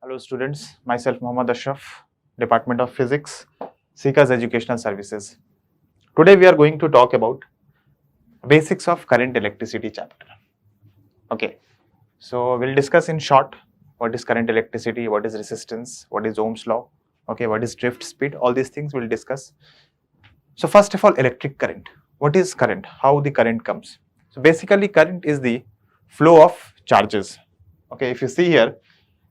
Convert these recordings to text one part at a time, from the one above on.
Hello students, myself Mohammad Ashraf, Department of Physics, Seekers Educational Services. Today we are going to talk about basics of current electricity chapter. Okay, so we'll discuss in short what is current electricity, what is resistance, what is Ohm's law, okay, what is drift speed, all these things we'll discuss. So first of all, electric current. What is current? How the current comes? So basically current is the flow of charges. Okay, if you see here,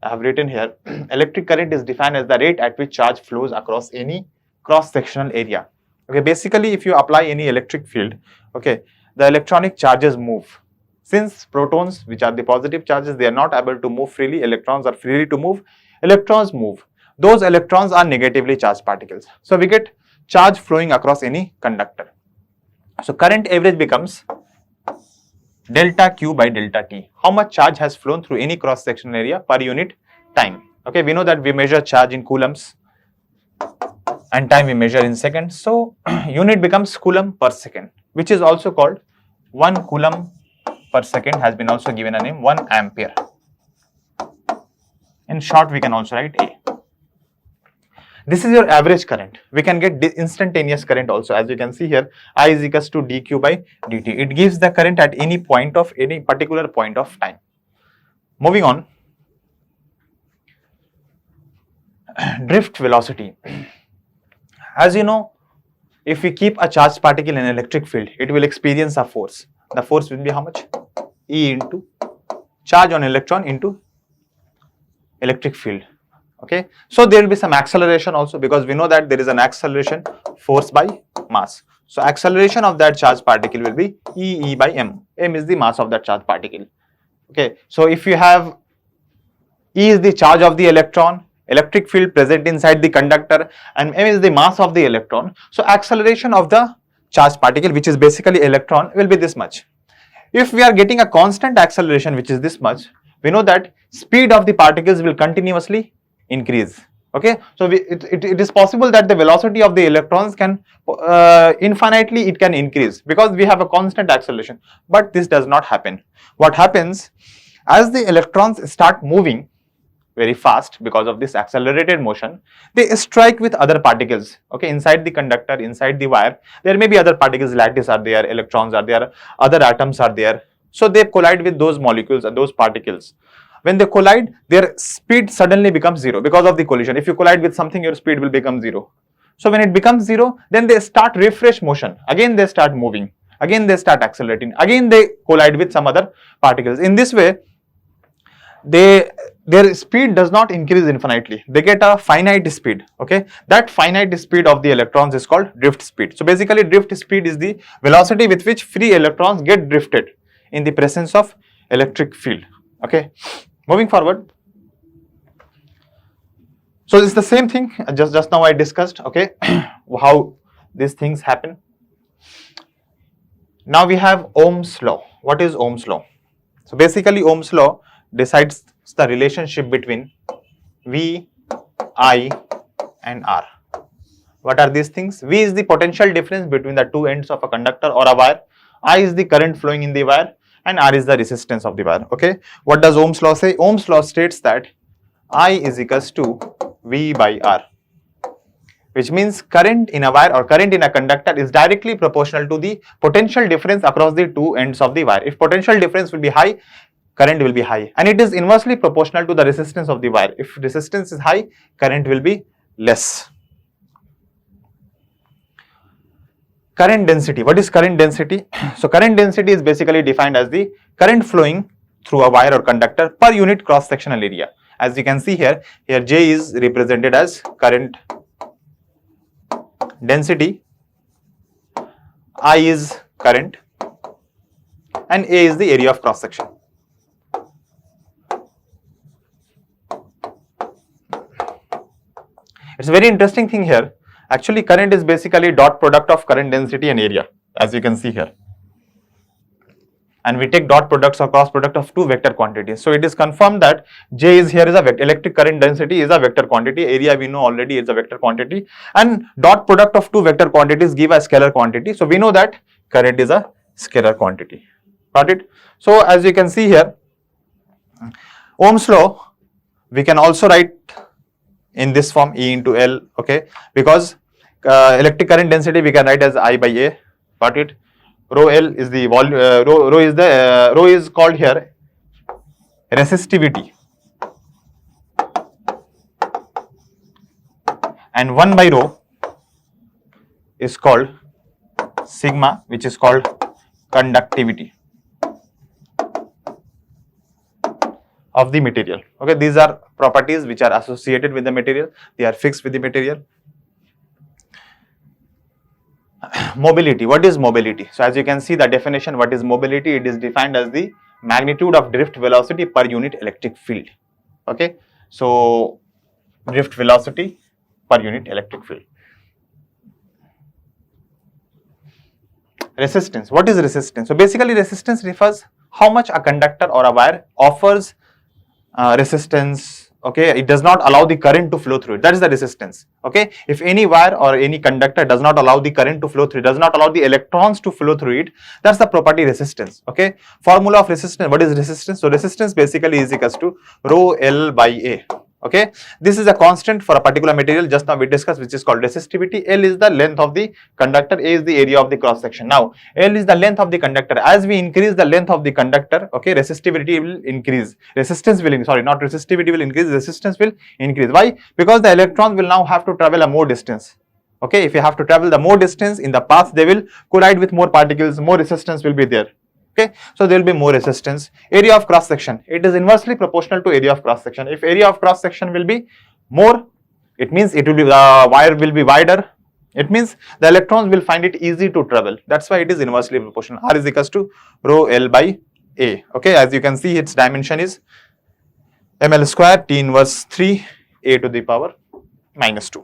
I have written here, electric current is defined as the rate at which charge flows across any cross-sectional area. Okay, basically if you apply any electric field, okay, the electronic charges move. Since protons, which are the positive charges, they are not able to move freely, electrons are free to move, electrons move. Those electrons are negatively charged particles. So we get charge flowing across any conductor. So current average becomes delta Q by delta T. How much charge has flown through any cross-sectional area per unit time. Okay, we know that we measure charge in coulombs and time we measure in seconds. So unit becomes coulomb per second, which is also called 1 coulomb per second, has been also given a name 1 ampere. In short, we can also write A. This is your average current. We can get instantaneous current also. As you can see here, I is equals to dq by dt. It gives the current at any point of any particular point of time. Moving on, drift velocity. As you know, if we keep a charged particle in an electric field, it will experience a force. The force will be how much? E into charge on electron into electric field. Okay, so there will be some acceleration also, because we know that there is an acceleration force by mass. So acceleration of that charged particle will be E by m. M is the mass of that charged particle. Okay, so if you have E is the charge of the electron, electric field present inside the conductor, and m is the mass of the electron. So acceleration of the charged particle, which is basically electron, will be this much. If we are getting a constant acceleration, which is this much, we know that speed of the particles will continuously increase. Okay, so it is possible that the velocity of the electrons can infinitely it can increase, because we have a constant acceleration, but this does not happen. What happens, as the electrons start moving very fast because of this accelerated motion, they strike with other particles. Okay, inside the conductor, inside the wire, there may be other particles, lattice are there, electrons are there, other atoms are there. So they collide with those molecules and those particles. When they collide, their speed suddenly becomes zero because of the collision. If you collide with something, your speed will become zero. So when it becomes zero, then they start refresh motion. Again, they start moving. Again, they start accelerating. Again, they collide with some other particles. In this way, their speed does not increase infinitely. They get a finite speed. Okay, that finite speed of the electrons is called drift speed. So basically, drift speed is the velocity with which free electrons get drifted in the presence of electric field. Okay, moving forward. So it's the same thing just now I discussed. Okay, how these things happen. Now we have Ohm's law. What is Ohm's law? So basically, Ohm's law decides the relationship between V, I and R. What are these things? V is the potential difference between the two ends of a conductor or a wire. I is the current flowing in the wire, and R is the resistance of the wire. Okay, what does Ohm's law say? Ohm's law states that I is equals to V by R, which means current in a wire or current in a conductor is directly proportional to the potential difference across the two ends of the wire. If potential difference will be high, current will be high, and it is inversely proportional to the resistance of the wire. If resistance is high, current will be less. Current density. What is current density? So current density is basically defined as the current flowing through a wire or conductor per unit cross-sectional area. As you can see here J is represented as current density, I is current, and A is the area of cross-section. It's a very interesting thing here. Actually, current is basically dot product of current density and area, as you can see here. And we take dot products or cross product of two vector quantities. So it is confirmed that J is here is a vector. Electric current density is a vector quantity. Area we know already is a vector quantity. And dot product of two vector quantities give a scalar quantity. So we know that current is a scalar quantity. Got it? So as you can see here, Ohm's law We can also write in this form E into L, okay, because electric current density we can write as I by A. Got it? Rho L is the volume, rho is called here resistivity, and 1 by rho is called sigma, which is called conductivity of the material. Okay, these are properties which are associated with the material, they are fixed with the material. Mobility. What is mobility? So as you can see the definition, what is mobility? It is defined as the magnitude of drift velocity per unit electric field. Okay, so drift velocity per unit electric field. Resistance. What is resistance? So basically resistance refers how much a conductor or a wire offers resistance. Okay, it does not allow the current to flow through it. That is the resistance. Okay, if any wire or any conductor does not allow the current to flow through it, does not allow the electrons to flow through it, that's the property resistance. Okay, formula of resistance. What is resistance? So resistance basically is equals to rho L by A. Okay, this is a constant for a particular material. Just now we discussed, which is called resistivity. L is the length of the conductor, A is the area of the cross section. Now L is the length of the conductor. As we increase the length of the conductor, okay, resistivity will increase, resistance will, sorry, not resistivity will increase, resistance will increase. Why? Because the electrons will now have to travel a more distance. Okay, if you have to travel the more distance in the path, they will collide with more particles, more resistance will be there. Okay, so there will be more resistance. Area of cross section, it is inversely proportional to area of cross section. If area of cross section will be more, it means it will be, the wire will be wider. It means the electrons will find it easy to travel. That's why it is inversely proportional. R is equals to rho L by A. Okay, as you can see, its dimension is ml square T inverse 3 A to the power minus 2.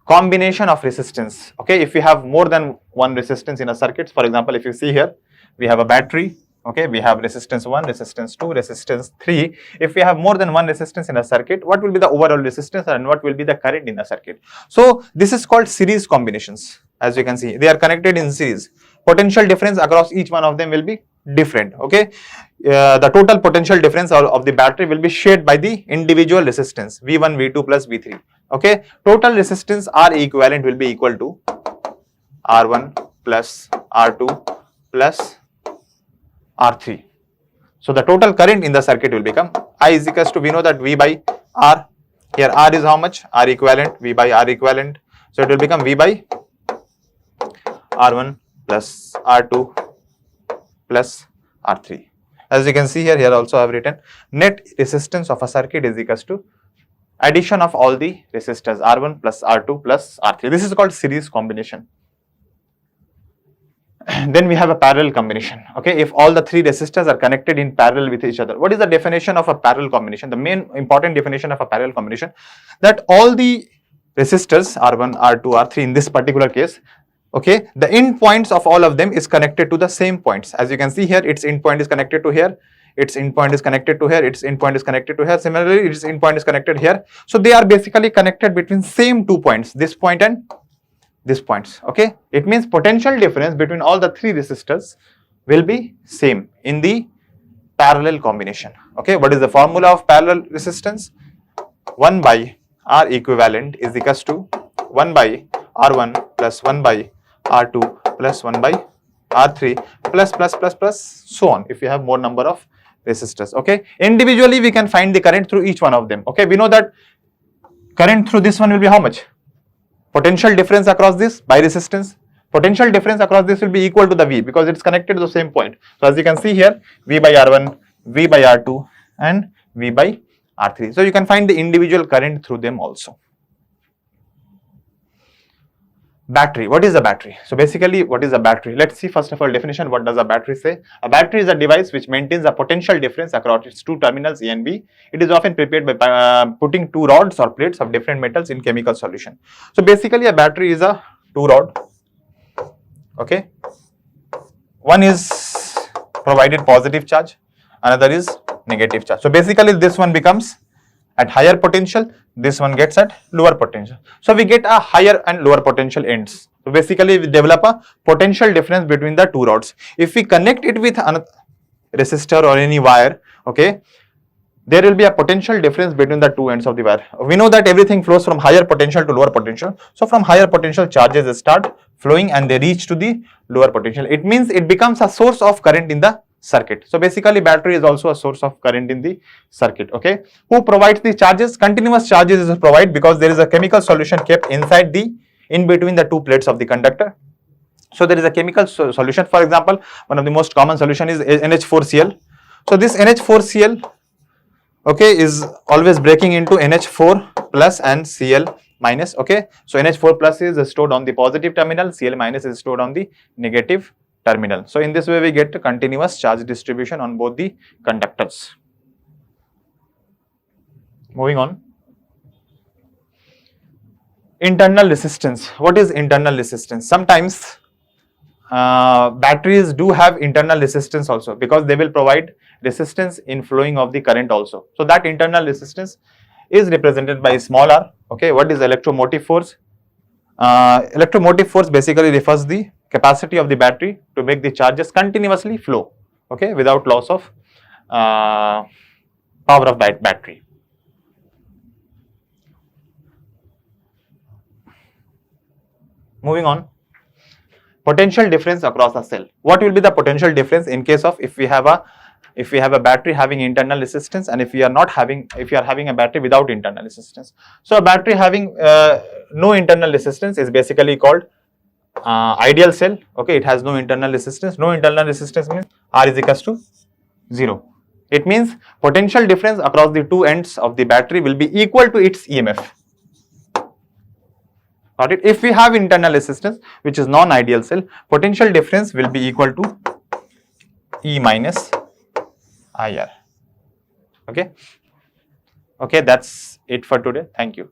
Combination of resistance. Okay, if we have more than one resistance in a circuit, for example, if you see here, we have a battery. Okay, we have resistance 1, resistance 2, resistance 3. If we have more than one resistance in a circuit, what will be the overall resistance and what will be the current in the circuit? So this is called series combinations. As you can see, they are connected in series. Potential difference across each one of them will be different. Okay, the total potential difference of the battery will be shared by the individual resistance V1, V2 plus V3. Okay, total resistance R equivalent will be equal to R1 plus R2 plus R3. So the total current in the circuit will become I is equals to, we know that V by R. Here R is how much? R equivalent, V by R equivalent. So it will become V by R1 plus R2 plus R3. As you can see here, here also I have written net resistance of a circuit is equals to addition of all the resistors R1 plus R2 plus R3. This is called series combination. Then we have a parallel combination. Okay, if all the three resistors are connected in parallel with each other. What is the definition of a parallel combination? The main important definition of a parallel combination, that all the resistors R1, R2, R3 in this particular case, okay, the end points of all of them is connected to the same points. As you can see here, its end point is connected to here, its end point is connected to here, its end point is connected to here. Similarly, its end point is connected here. So they are basically connected between same 2 points, this point and this points. Okay, it means potential difference between all the three resistors will be same in the parallel combination. Okay, what is the formula of parallel resistance? 1 by R equivalent is equals to 1 by R1 plus 1 by R2 plus 1 by R3 plus so on, if you have more number of resistors. Okay, individually we can find the current through each one of them. Okay, we know that current through this one will be how much? Potential difference across this by resistance. Potential difference across this will be equal to the V, because it's connected to the same point. So as you can see here, V by R1, V by R2 and V by R3. So you can find the individual current through them also. Battery. What is a battery? So basically, what is a battery? Let's see first of all definition. What does a battery say? A battery is a device which maintains a potential difference across its two terminals A and B. It is often prepared by putting two rods or plates of different metals in chemical solution. So basically, a battery is a two rod. Okay, one is provided positive charge, another is negative charge. So basically, this one becomes at higher potential, this one gets at lower potential. So we get a higher and lower potential ends. So basically we develop a potential difference between the two rods. If we connect it with another resistor or any wire, okay, there will be a potential difference between the two ends of the wire. We know that everything flows from higher potential to lower potential. So from higher potential, charges start flowing and they reach to the lower potential. It means it becomes a source of current in the circuit. So basically battery is also a source of current in the circuit. Okay, who provides the charges? Continuous charges is provided because there is a chemical solution kept inside the in between the two plates of the conductor. So there is a chemical solution. For example, one of the most common solution is NH4Cl. So this NH4Cl, okay, is always breaking into NH4 plus and Cl minus. Okay, so NH4 plus is stored on the positive terminal, Cl minus is stored on the negative terminal. So in this way we get continuous charge distribution on both the conductors. Moving on. Internal resistance. What is internal resistance? Sometimes batteries do have internal resistance also, because they will provide resistance in flowing of the current also. So that internal resistance is represented by small r. Okay, what is electromotive force? Electromotive force basically refers the capacity of the battery to make the charges continuously flow, okay, without loss of power of battery. Moving on. Potential difference across a cell. What will be the potential difference in case of if we have a battery having internal resistance, and if you are having a battery without internal resistance? So a battery having no internal resistance is basically called ideal cell. Okay, it has no internal resistance. No internal resistance means R is equals to 0. It means potential difference across the two ends of the battery will be equal to its EMF. Got it? If we have internal resistance, which is non-ideal cell, potential difference will be equal to E minus IR. Okay. Okay, that's it for today. Thank you.